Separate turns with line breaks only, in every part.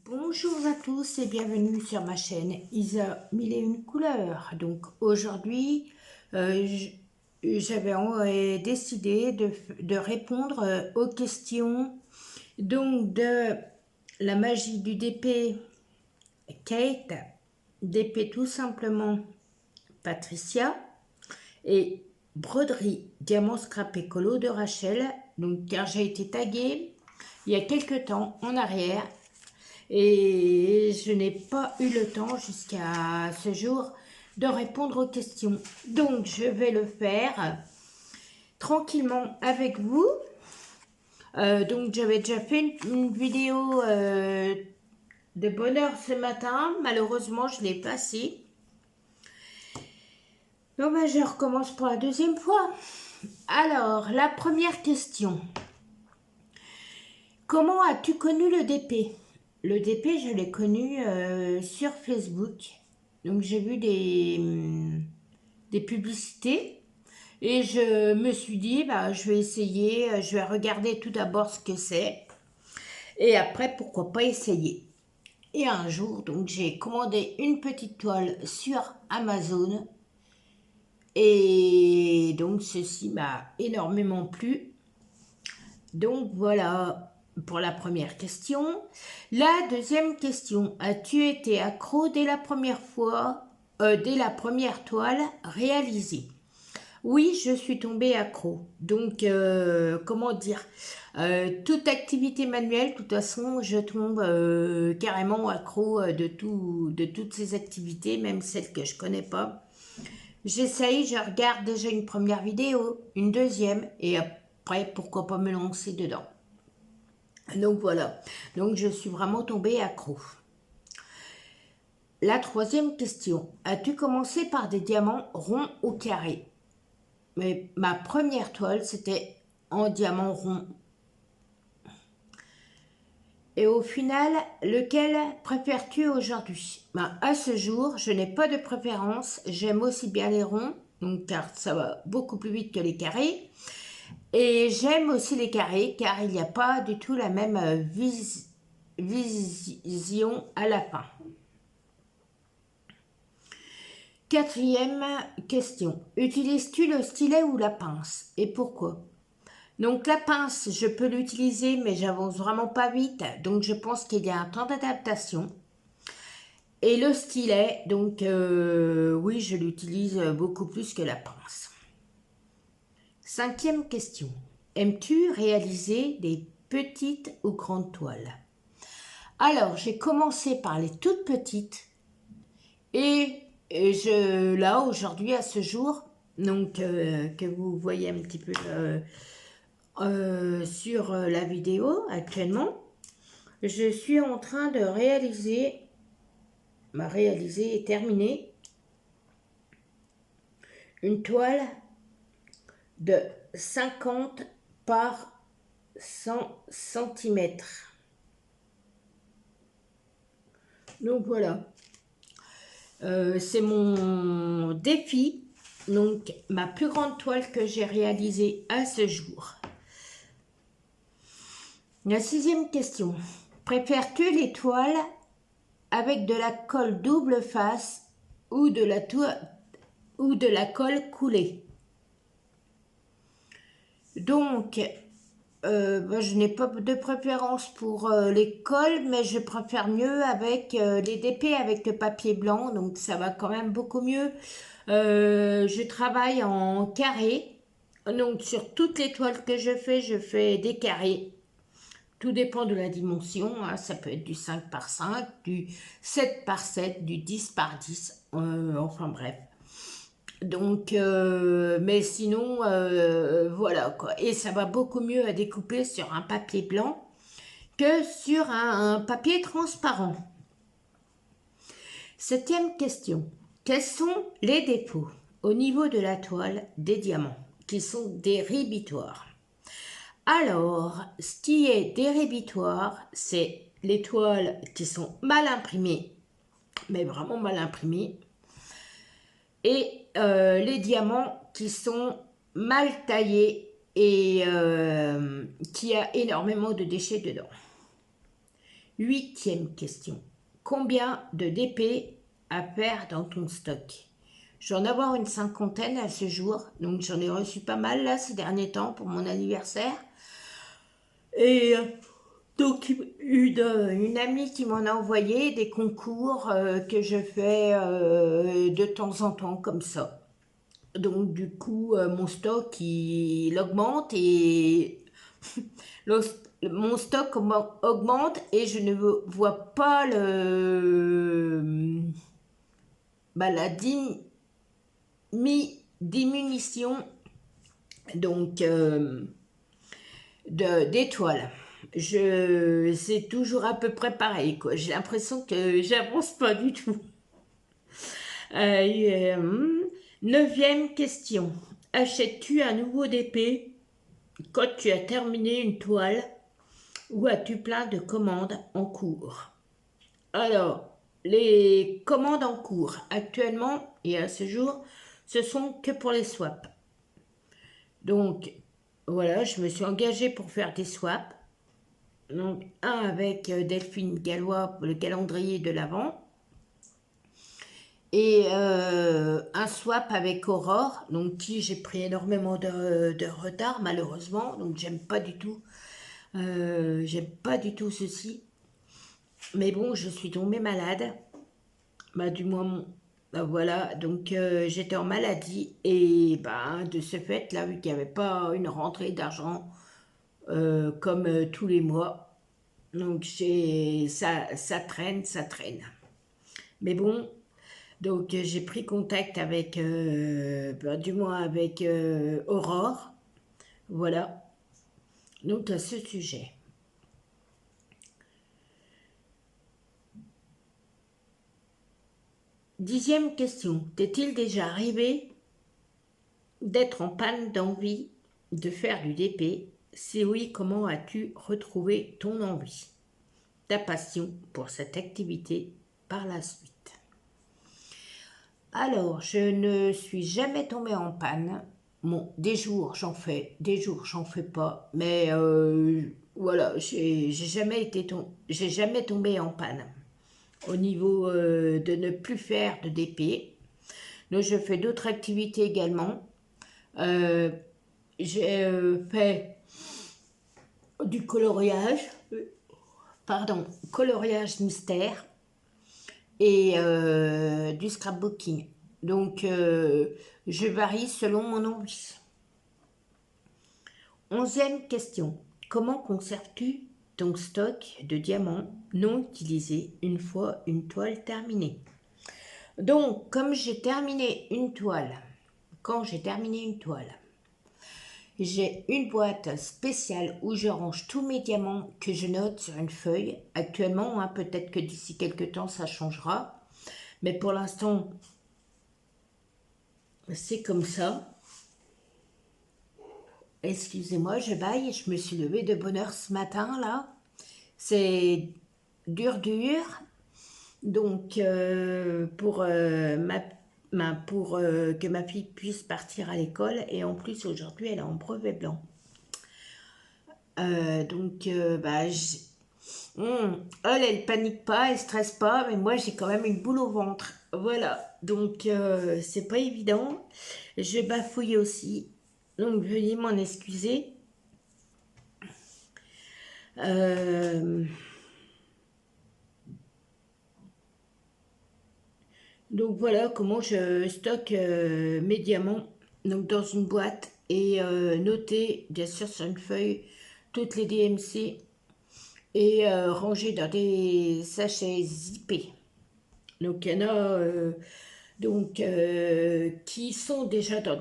Bonjour à tous et bienvenue sur ma chaîne Isa 1001 couleurs. Donc aujourd'hui, j'avais décidé de répondre aux questions donc de la magie du DP Kate, DP tout simplement Patricia et broderie diamant scrap écolo de Rachel. Donc car j'ai été taguée il y a quelques temps en arrière. Et je n'ai pas eu le temps jusqu'à ce jour de répondre aux questions. Donc je vais le faire tranquillement avec vous. Donc j'avais déjà fait une vidéo de bonheur ce matin. Malheureusement je l'ai passée. Donc je recommence pour la deuxième fois. Alors la première question. Comment as-tu connu le DP? Le DP, je l'ai connu sur Facebook. Donc j'ai vu des publicités et je me suis dit, bah, je vais essayer, je vais regarder tout d'abord ce que c'est et après, pourquoi pas essayer. Et un jour, donc j'ai commandé une petite toile sur Amazon et donc ceci m'a énormément plu. Donc voilà pour la première question. La deuxième question, as-tu été accro dès la première fois, dès la première toile réalisée? Oui, je suis tombée accro. Donc, comment dire, toute activité manuelle, de toute façon, je tombe carrément accro de toutes ces activités, même celles que je connais pas. J'essaye, je regarde déjà une première vidéo, une deuxième, et après, pourquoi pas me lancer dedans. Donc voilà, donc je suis vraiment tombée accro. La troisième question, as-tu commencé par des diamants ronds ou carrés? Mais ma première toile, c'était en diamant rond. Et au final, lequel préfères-tu aujourd'hui? À ce jour, je n'ai pas de préférence. J'aime aussi bien les ronds, donc, car ça va beaucoup plus vite que les carrés. Et j'aime aussi les carrés, car il n'y a pas du tout la même vision à la fin. Quatrième question. Utilises-tu le stylet ou la pince? Et pourquoi? Donc la pince, je peux l'utiliser, mais j'avance vraiment pas vite. Donc je pense qu'il y a un temps d'adaptation. Et le stylet, donc oui, je l'utilise beaucoup plus que la pince. Cinquième question. Aimes-tu réaliser des petites ou grandes toiles? Alors, j'ai commencé par les toutes petites. Et là, aujourd'hui, à ce jour, donc que vous voyez un petit peu sur la vidéo actuellement, je suis en train de réaliser et terminer une toile de 50 par 100 cm. Donc voilà, c'est mon défi, donc ma plus grande toile que j'ai réalisée à ce jour. La sixième question. Préfères-tu les toiles avec de la colle double face ou de la colle coulée? Donc, je n'ai pas de préférence pour les colles, mais je préfère mieux avec les DP avec le papier blanc, donc ça va quand même beaucoup mieux. Je travaille en carré, donc sur toutes les toiles que je fais des carrés. Tout dépend de la dimension, hein. Ça peut être du 5 par 5, du 7 par 7, du 10 par 10, enfin bref. Donc, mais sinon, voilà quoi. Et ça va beaucoup mieux à découper sur un papier blanc que sur un papier transparent. Septième question. Quels sont les défauts au niveau de la toile des diamants qui sont dérébitoires? Alors, ce qui est dérébitoire, c'est les toiles qui sont mal imprimées, mais vraiment mal imprimées, et les diamants qui sont mal taillés et qui a énormément de déchets dedans. 8e question. Combien de DP à faire dans ton stock? Je vais en avoir une cinquantaine à ce jour, donc j'en ai reçu pas mal là ces derniers temps pour mon anniversaire. Et donc une amie qui m'en a envoyé des concours que je fais de temps en temps comme ça. Donc du coup mon stock il augmente et le- mon stock augmente et je ne vois pas la diminution donc d'étoiles. C'est toujours à peu près pareil, quoi. J'ai l'impression que j'avance pas du tout. Neuvième question. Achètes-tu un nouveau DP quand tu as terminé une toile ou as-tu plein de commandes en cours? Alors, les commandes en cours, actuellement et à ce jour, ce sont que pour les swaps. Donc, voilà, je me suis engagée pour faire des swaps. Donc, un avec Delphine Gallois pour le calendrier de l'Avent. Et un swap avec Aurore, donc qui j'ai pris énormément de retard malheureusement, donc j'aime pas du tout ceci. Mais bon, je suis tombée malade, bah du moins voilà, donc j'étais en maladie et bah de ce fait là, vu qu'il n'y avait pas une rentrée d'argent comme tous les mois, donc ça traîne, ça traîne. Mais bon, donc j'ai pris contact avec, du moins avec Aurore, voilà, donc à ce sujet. 10e question, t'est-il déjà arrivé d'être en panne d'envie de faire du DP? Si oui, comment as-tu retrouvé ton envie, ta passion pour cette activité par la suite? Alors, je ne suis jamais tombée en panne. Bon, des jours j'en fais, des jours j'en fais pas, mais voilà, j'ai jamais tombé en panne au niveau de ne plus faire de DP. Donc, je fais d'autres activités également. Euh, j'ai fait du coloriage mystère et du scrapbooking. Donc, je varie selon mon envie. 11e question. Comment conserves-tu ton stock de diamants non utilisés une fois une toile terminée? Donc, quand j'ai terminé une toile, j'ai une boîte spéciale où je range tous mes diamants que je note sur une feuille. Actuellement, hein, peut-être que d'ici quelques temps, ça changera. Mais pour l'instant, c'est comme ça. Excusez-moi, je baille, je me suis levée de bonne heure ce matin, là. C'est dur, dur. Donc, pour que ma fille puisse partir à l'école. Et en plus, aujourd'hui, elle est en brevet blanc. Donc, elle panique pas, elle stresse pas, mais moi, j'ai quand même une boule au ventre. Voilà. Donc, c'est pas évident. Je bafouille aussi. Donc, veuillez m'en excuser. Euh, donc, voilà comment je stocke mes diamants. Donc, dans une boîte et noter, bien sûr, sur une feuille, toutes les DMC et ranger dans des sachets zippés. Donc, il y en a qui sont déjà dans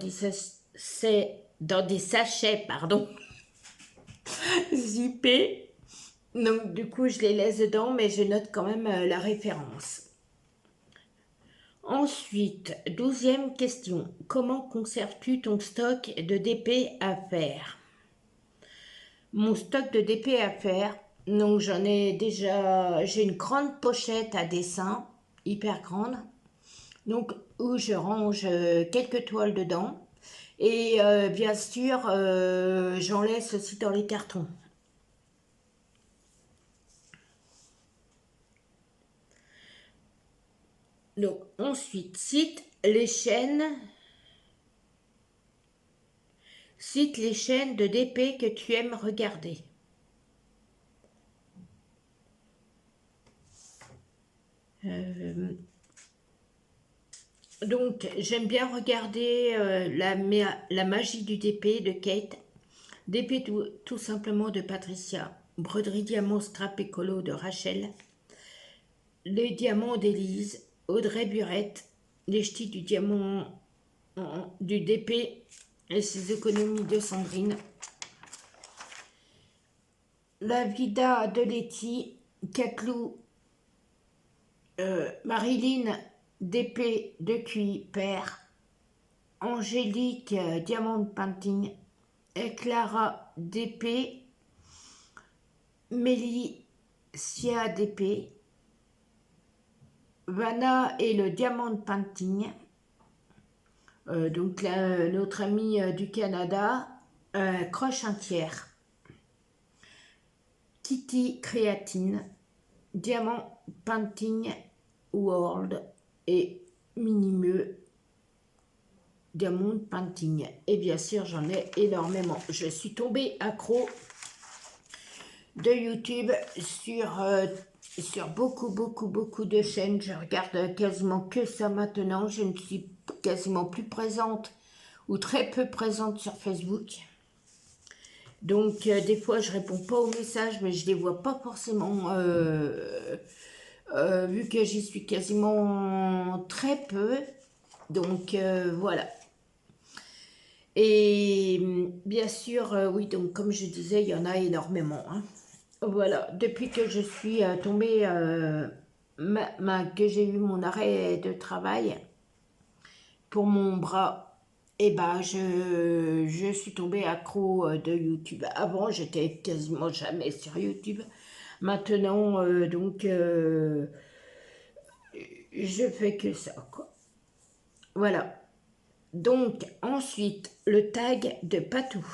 des sachets, pardon, zippés. Donc, du coup, je les laisse dedans, mais je note quand même la référence. Ensuite, 12e question. Comment conserves-tu ton stock de DP à faire? Mon stock de DP à faire, donc j'ai une grande pochette à dessin, hyper grande, donc où je range quelques toiles dedans. Et bien sûr, j'en laisse aussi dans les cartons. Donc, ensuite, cite les chaînes de DP que tu aimes regarder. Donc, j'aime bien regarder la magie du DP de Kate, DP tout simplement de Patricia, Broderie Diamant Scrap Écolo de Rachel, Les Diamants d'Élise, Audrey Burette, Les Ch'tis du Diamant du DP et ses économies de Sandrine, La Vida de Letty, Catlou, Marilyn DP de Cuy Père, Angélique Diamond Painting, et Clara DP, Mélicia DP, Vanna et le Diamond Painting, donc notre amie du Canada, Croche un tiers, Kitty Créatine, Diamond Painting World et Minimeux Diamond Painting. Et bien sûr, j'en ai énormément. Je suis tombée accro de YouTube sur beaucoup de chaînes. Je regarde quasiment que ça maintenant. Je ne suis quasiment plus présente ou très peu présente sur Facebook. Donc, des fois, je réponds pas aux messages, mais je les vois pas forcément, vu que j'y suis quasiment très peu. Donc, voilà. Et bien sûr, oui, donc comme je disais, il y en a énormément. Hein. Voilà, depuis que je suis tombée, que j'ai eu mon arrêt de travail pour mon bras, et ben je suis tombée accro de YouTube. Avant, j'étais quasiment jamais sur YouTube. Maintenant, donc, je fais que ça, quoi. Voilà. Donc, ensuite, le tag de Patou.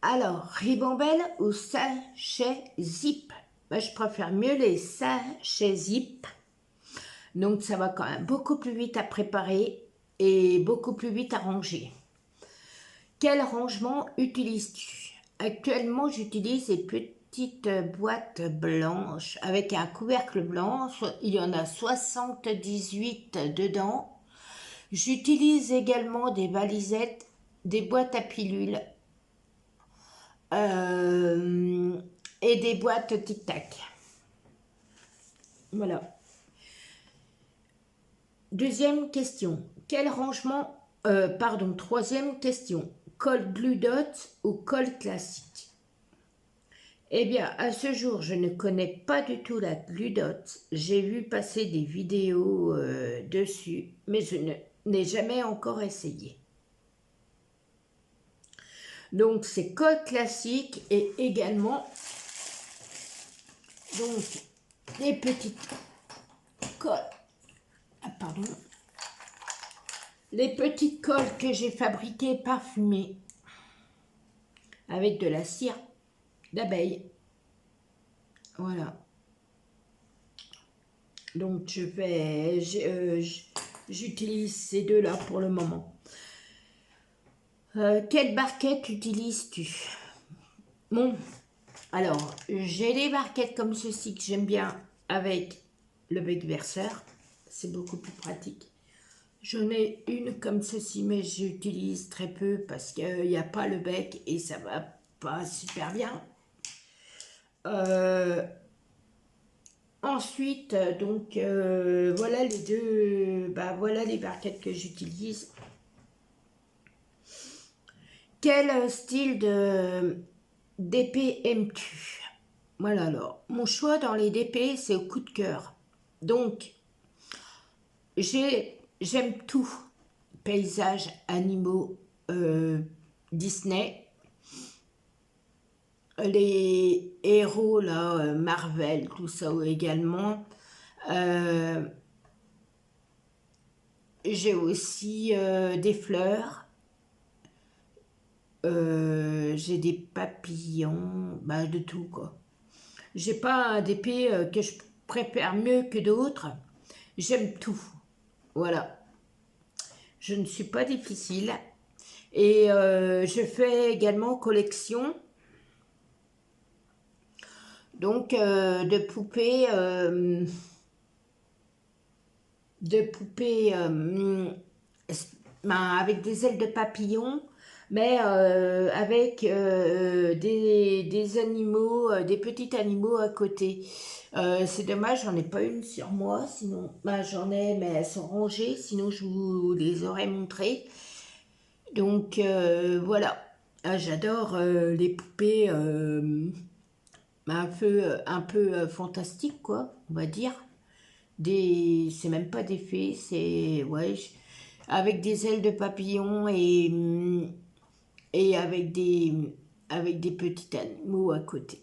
Alors, ribambelle ou sachet zip? Moi, je préfère mieux les sachets zip. Donc, ça va quand même beaucoup plus vite à préparer et beaucoup plus vite à ranger. Quel rangement utilises-tu? Actuellement, j'utilise les petites boîtes blanches avec un couvercle blanc. Il y en a 78 dedans. J'utilise également des valisettes, des boîtes à pilules et des boîtes tic-tac. Voilà. Deuxième question. Quel rangement... troisième question. Colle Glue Dot ou colle classique? Eh bien, à ce jour, je ne connais pas du tout la Glue Dot. J'ai vu passer des vidéos dessus, mais je n'ai jamais encore essayé. Donc, c'est colle classique et également donc les petites colles. Ah, pardon. Les petites colles que j'ai fabriquées parfumées avec de la cire d'abeille. Voilà. Donc, j'utilise ces deux-là pour le moment. Quelle barquette utilises-tu? Bon, alors, j'ai des barquettes comme ceci que j'aime bien avec le bec verseur. C'est beaucoup plus pratique. J'en ai une comme ceci, mais j'utilise très peu parce qu'il n'y a pas le bec et ça va pas super bien. Ensuite, donc, voilà les deux, voilà les barquettes que j'utilise. Quel style d'épée aimes-tu? Voilà alors, mon choix dans les DP, c'est au coup de cœur. Donc, j'aime tout. Paysages, animaux, Disney. Les héros, là, Marvel, tout ça également. J'ai aussi des fleurs. J'ai des papillons, de tout, quoi. J'ai pas un DP que je préfère mieux que d'autres. J'aime tout. Voilà. Je ne suis pas difficile. Et je fais également collection. Donc de poupées. Avec des ailes de papillon, mais avec des animaux, des petits animaux à côté. C'est dommage, j'en ai pas une sur moi, sinon, bah, j'en ai, mais elles sont rangées, sinon je vous les aurais montrées. Donc voilà. Ah, j'adore les poupées un peu fantastiques, quoi, on va dire. C'est même pas des fées, c'est ouais, avec des ailes de papillon et avec des petits animaux à côté.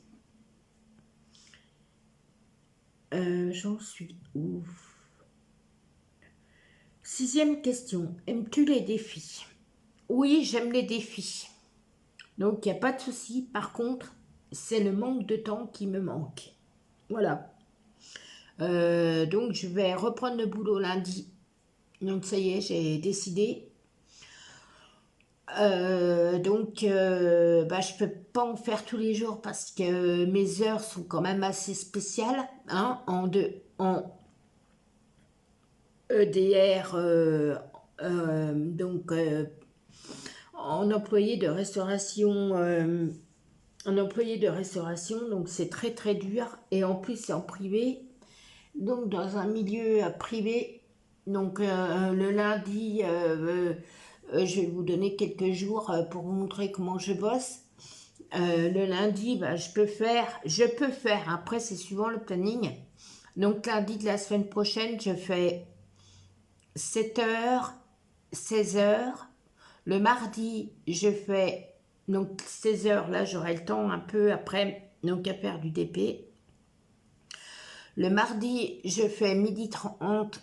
J'en suis où? Sixième question. Aimes-tu les défis? Oui, j'aime les défis. Donc, il n'y a pas de souci. Par contre, c'est le manque de temps qui me manque. Voilà. Donc, je vais reprendre le boulot lundi. Donc, ça y est, j'ai décidé. Bah, je peux pas en faire tous les jours parce que mes heures sont quand même assez spéciales, hein, en EDR, en employé de restauration, donc c'est très très dur et en plus c'est en privé, donc dans un milieu privé, donc le lundi. Je vais vous donner quelques jours pour vous montrer comment je bosse. Le lundi, bah, je peux faire, après c'est suivant le planning. Donc lundi de la semaine prochaine, je fais 7 heures, 16 heures. Le mardi, je fais donc 16 heures, là j'aurai le temps un peu après, donc à faire du DP. Le mardi, je fais 12h30,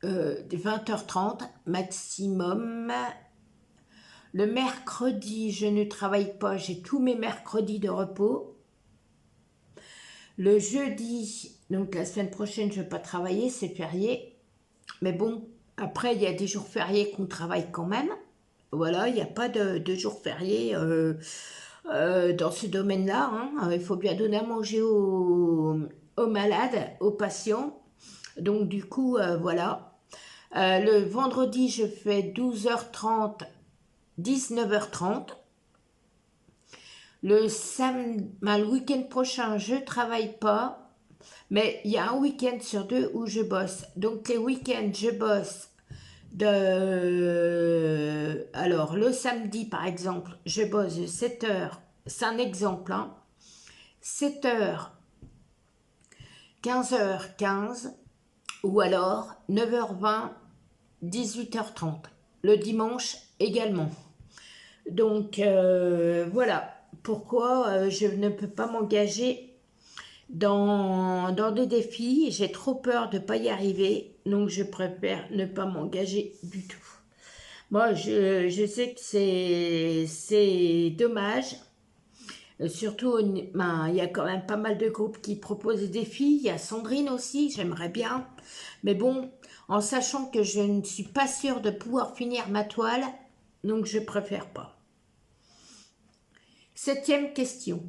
20h30 maximum. Le mercredi, je ne travaille pas, j'ai tous mes mercredis de repos. Le jeudi, donc la semaine prochaine, je ne vais pas travailler, c'est férié. Mais bon, après, il y a des jours fériés qu'on travaille quand même. Voilà, il n'y a pas de jours fériés dans ce domaine-là, hein. Il faut bien donner à manger aux malades, aux patients. Donc du coup, voilà. Le vendredi, je fais 12h30, 19h30. Le week-end prochain, je travaille pas, mais il y a un week-end sur deux où je bosse. Donc les week-ends, je bosse Alors le samedi, par exemple, je bosse de 7 heures. C'est un exemple, hein. 7 heures, 15h15, ou alors 9h20, 18h30. Le dimanche également. Donc voilà pourquoi je ne peux pas m'engager dans des défis. J'ai trop peur de ne pas y arriver, donc je préfère ne pas m'engager du tout. Moi, je sais que c'est dommage. Surtout, ben, il y a quand même pas mal de groupes qui proposent des défis. Il y a Sandrine aussi, j'aimerais bien. Mais bon, en sachant que je ne suis pas sûre de pouvoir finir ma toile, donc je préfère pas. Septième question.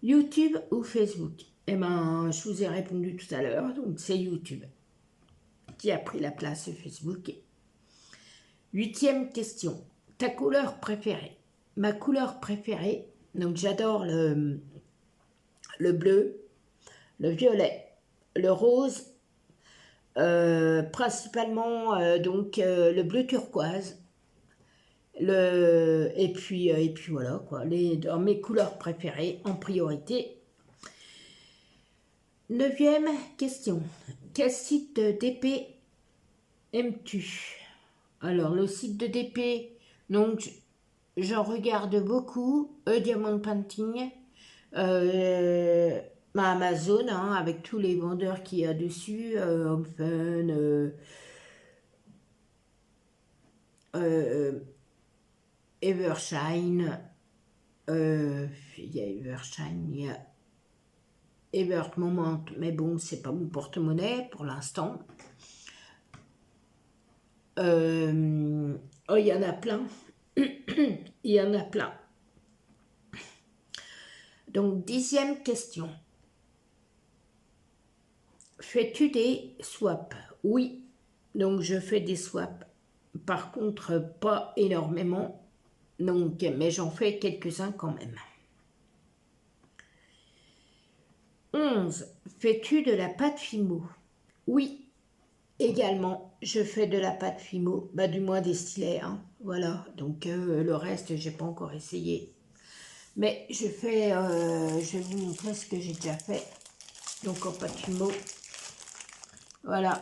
YouTube ou Facebook? Eh ben, je vous ai répondu tout à l'heure, donc c'est YouTube qui a pris la place de Facebook. Huitième question. Ta couleur préférée? Ma couleur préférée, donc j'adore le bleu, le violet, le rose, principalement le bleu turquoise, et puis voilà quoi, dans mes couleurs préférées en priorité. Neuvième question. Quel site de DP aimes-tu? Alors, le site de DP, donc j'en regarde beaucoup. Diamond Painting, euh, Amazon, hein, avec tous les vendeurs qu'il y a dessus, Home Fun, Evershine, il y a Evershine, il y a Ebert Moment, mais bon, c'est pas mon porte-monnaie pour l'instant. Oh, il y en a plein. Il y en a plein. Donc, 10e question. Fais-tu des swaps? Oui. Donc, je fais des swaps. Par contre, pas énormément. Donc, mais j'en fais quelques-uns quand même. 11. Fais-tu de la pâte Fimo? Oui. Également, je fais de la pâte Fimo, bah, du moins des stylets, hein. Voilà, donc le reste, j'ai pas encore essayé. Mais je vais vous montrer ce que j'ai déjà fait. Donc en pâte Fimo, voilà,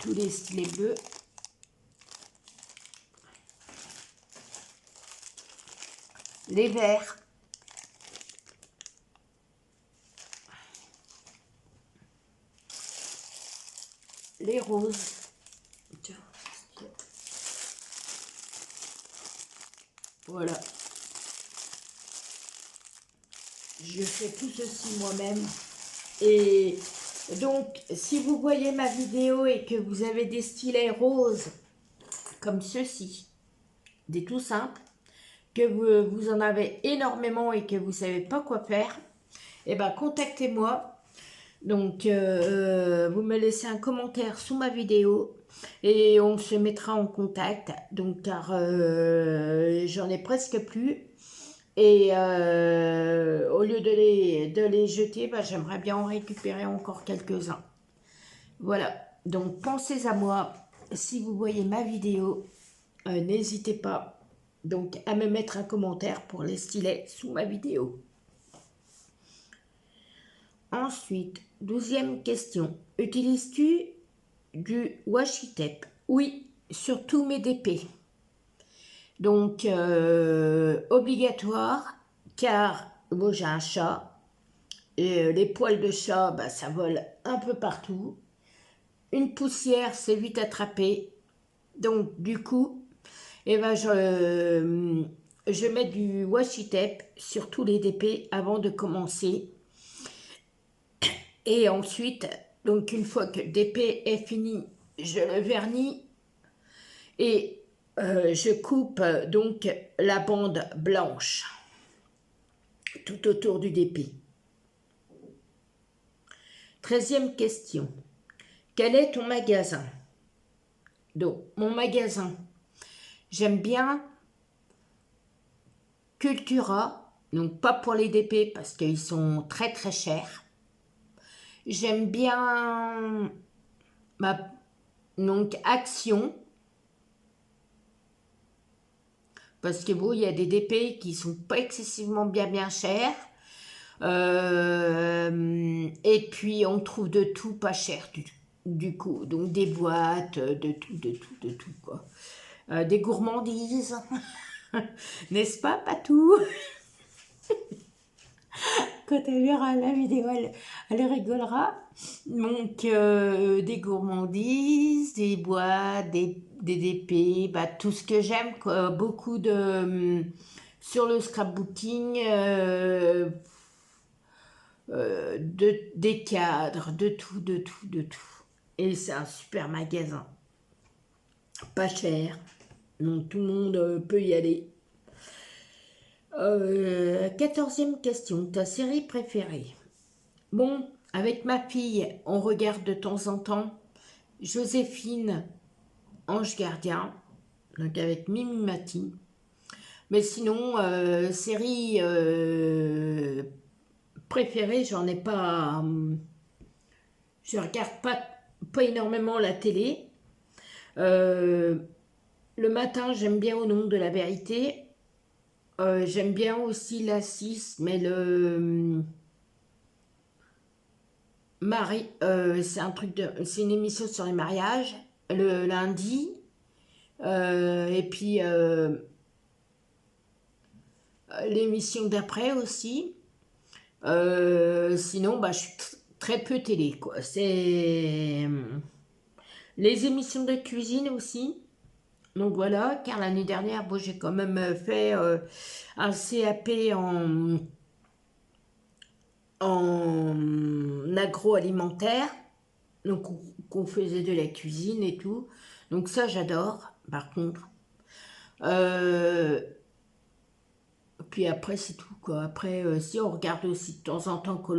tous les stylets bleus. Les verts. Les roses. Tiens. Voilà. Je fais tout ceci moi-même. Et donc, si vous voyez ma vidéo et que vous avez des stylets roses, comme ceux-ci, des tout simples, que vous en avez énormément et que vous ne savez pas quoi faire, eh ben, contactez-moi. Donc, vous me laissez un commentaire sous ma vidéo et on se mettra en contact. Donc, car j'en ai presque plus. Et au lieu de les jeter, ben, j'aimerais bien en récupérer encore quelques-uns. Voilà. Donc, pensez à moi. Si vous voyez ma vidéo, n'hésitez pas donc à me mettre un commentaire pour les stylets sous ma vidéo. Ensuite, 12e question. Utilises-tu du washi tape? Oui, sur tous mes DP. Donc, obligatoire, car moi j'ai un chat, et les poils de chat, bah, ça vole un peu partout. Une poussière, c'est vite attrapé. Donc, du coup, eh ben, je mets du washi tape sur tous les DP avant de commencer. Et ensuite, donc une fois que le DP est fini, je le vernis et je coupe donc la bande blanche tout autour du DP. 13e question. Quel est ton magasin? Donc, mon magasin, j'aime bien Cultura, donc pas pour les DP parce qu'ils sont très très chers. J'aime bien donc Action, parce que bon, il y a des DP qui sont pas excessivement bien chers. Et puis on trouve de tout pas cher du coup. Donc des boîtes, de tout quoi. Des gourmandises, n'est-ce pas, Patou? Quand elle verra la vidéo, elle rigolera. Donc, des gourmandises, des boîtes, des DP, bah, tout ce que j'aime, quoi. Beaucoup de... sur le scrapbooking, des cadres, de tout. Et c'est un super magasin. Pas cher. Donc, tout le monde peut y aller. 14e question, ta série préférée? Bon, avec ma fille, on regarde de temps en temps Joséphine, Ange Gardien, donc avec Mimi Mati. Mais sinon, série préférée, j'en ai pas. Je regarde pas énormément la télé. Le matin, j'aime bien Au nom de la vérité. J'aime bien aussi la 6, mais c'est une émission sur les mariages, le lundi. Et puis l'émission d'après aussi. Sinon, bah, je suis très peu télé, quoi. C'est les émissions de cuisine aussi. Donc voilà, car l'année dernière, bon, j'ai quand même fait un CAP en agroalimentaire, donc qu'on faisait de la cuisine et tout. Donc ça, j'adore, par contre. Puis après, c'est tout, quoi. Après, si on regarde aussi de temps en temps koh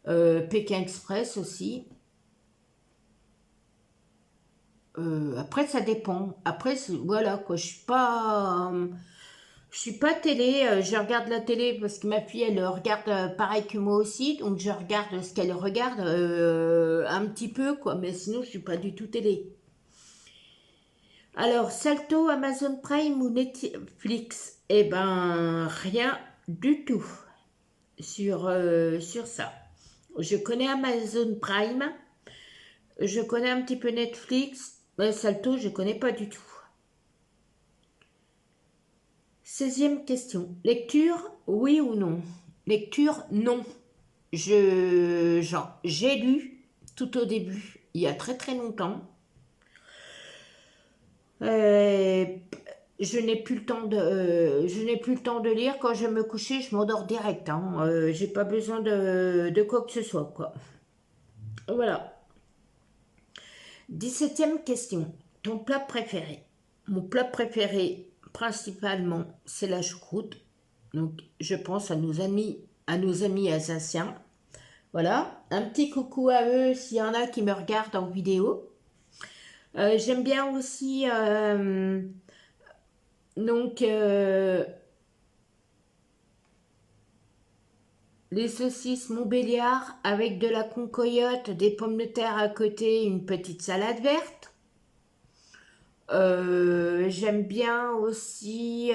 Pékin Express aussi. Après, ça dépend. Après, voilà, quoi. Je suis pas télé. Je regarde la télé parce que ma fille, elle regarde pareil que moi aussi. Donc, je regarde ce qu'elle regarde un petit peu, quoi. Mais sinon, je suis pas du tout télé. Alors, Salto, Amazon Prime ou Netflix? Eh ben, rien du tout sur ça. Je connais Amazon Prime, je connais un petit peu Netflix, mais Salto, je connais pas du tout. 16e question. Lecture, oui ou non? Lecture, non. J'ai lu tout au début, il y a très très longtemps. Euh, je n'ai plus le temps de lire. Quand je me coucher, je m'endors direct, hein. J'ai pas besoin de quoi que ce soit, quoi. Voilà. 17e question. Ton plat préféré? Mon plat préféré, principalement, c'est la choucroute. Donc, je pense à nos amis alsaciens. Voilà. Un petit coucou à eux s'il y en a qui me regardent en vidéo. J'aime bien aussi donc les saucisses Montbéliard avec de la concoyote, des pommes de terre à côté, une petite salade verte. J'aime bien aussi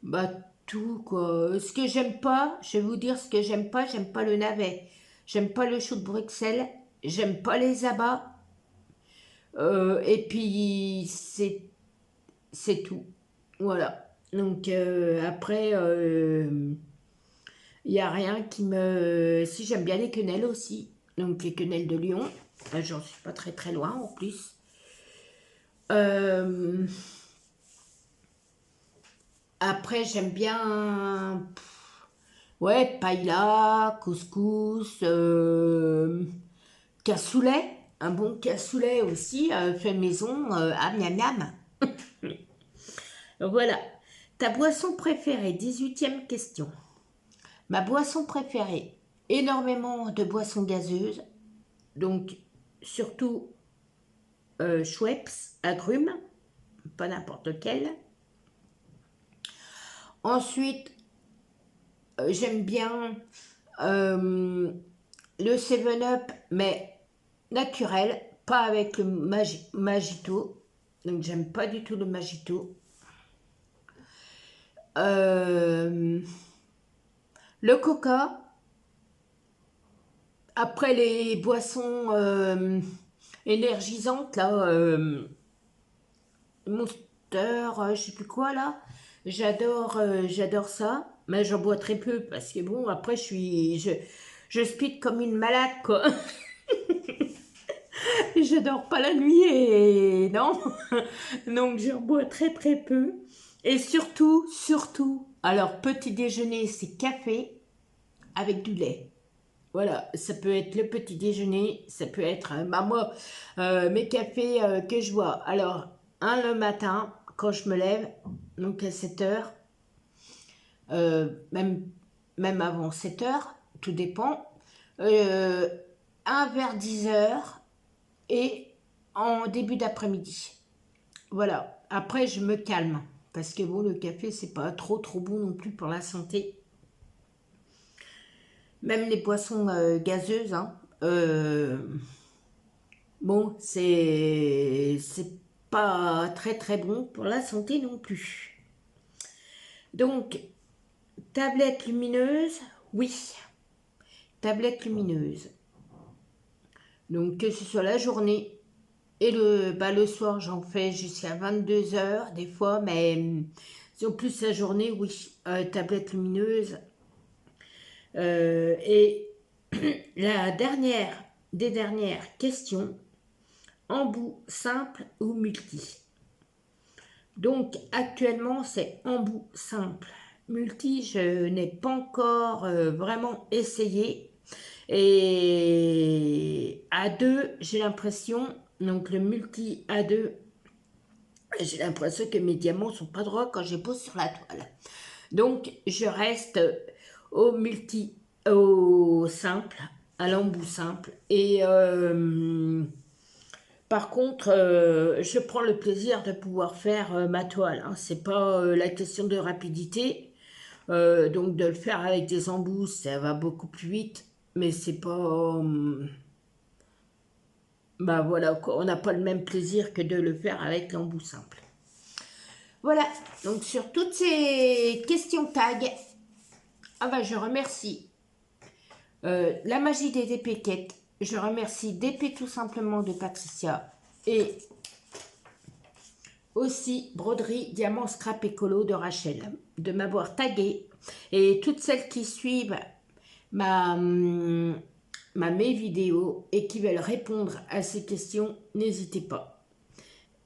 bah, tout quoi. Ce que j'aime pas, je vais vous dire ce que j'aime pas le navet. J'aime pas le chou de Bruxelles, j'aime pas les abats. Et puis c'est tout. Voilà. Donc après, il n'y a rien qui me... Si j'aime bien les quenelles aussi. Donc les quenelles de Lyon. J'en suis pas très très loin en plus. Euh, Après j'aime bien... Ouais, paella, couscous, cassoulet. Un bon cassoulet aussi, fait maison, miam miam. Voilà. Ta boisson préférée, 18e question. Ma boisson préférée, énormément de boissons gazeuses, donc surtout Schweppes, agrumes, pas n'importe lequel. Ensuite, j'aime bien le 7-Up, mais naturel, pas avec le Magito. Donc j'aime pas du tout le Magito. Le Coca, après les boissons énergisantes, là, Monster, je sais plus quoi, là, j'adore ça, mais j'en bois très peu, parce que bon, après, je speed comme une malade, quoi. Je dors pas la nuit et non, donc j'en bois très très peu. Et surtout, alors petit déjeuner, c'est café avec du lait. Voilà, ça peut être le petit déjeuner, ça peut être, moi, mes cafés que je bois. Alors, un le matin, quand je me lève, donc à 7 heures, même, même avant 7 heures, tout dépend. Euh, un vers 10 heures et en début d'après-midi. Voilà, après je me calme, parce que bon, le café, c'est pas trop bon non plus pour la santé. Même les boissons gazeuses, hein. Bon, c'est pas très très bon pour la santé non plus. Donc, tablette lumineuse, oui, tablette lumineuse. Donc, que ce soit la journée et le soir, j'en fais jusqu'à 22 heures des fois, mais en plus la journée, oui, tablette lumineuse. Et la dernière des dernières questions, embout simple ou multi? Donc actuellement c'est embout simple. multi, je n'ai pas encore vraiment essayé. Et à deux, j'ai l'impression, donc le multi à deux, j'ai l'impression que mes diamants sont pas droits quand je les pose sur la toile. Donc, je reste au multi, au simple, à l'embout simple. Et par contre, je prends le plaisir de pouvoir faire ma toile. Hein. C'est pas la question de rapidité. Donc, de le faire avec des embouts, ça va beaucoup plus vite. Mais c'est pas... bah voilà, quoi, on n'a pas le même plaisir que de le faire avec l'embout simple. Voilà, donc sur toutes ces questions tag, ah bah je remercie la magie des DP quêtes, je remercie DP tout simplement de Patricia et aussi Broderie Diamant Scrap Écolo de Rachel de m'avoir tagué et toutes celles qui suivent mes vidéos et qui veulent répondre à ces questions, n'hésitez pas.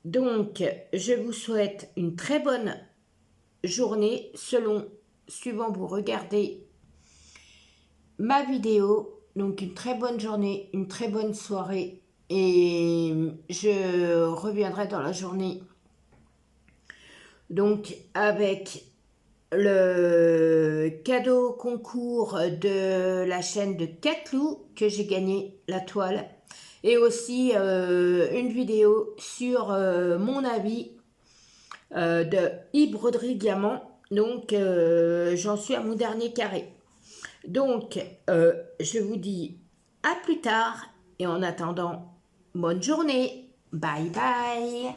Donc, je vous souhaite une très bonne journée suivant vous regardez ma vidéo. Donc, une très bonne journée, une très bonne soirée. Et je reviendrai dans la journée. Donc, avec le cadeau concours de la chaîne de Catlou que j'ai gagné la toile. Et aussi une vidéo sur mon avis de e-broderie diamant. Donc, j'en suis à mon dernier carré. Donc, je vous dis à plus tard. Et en attendant, bonne journée. Bye bye.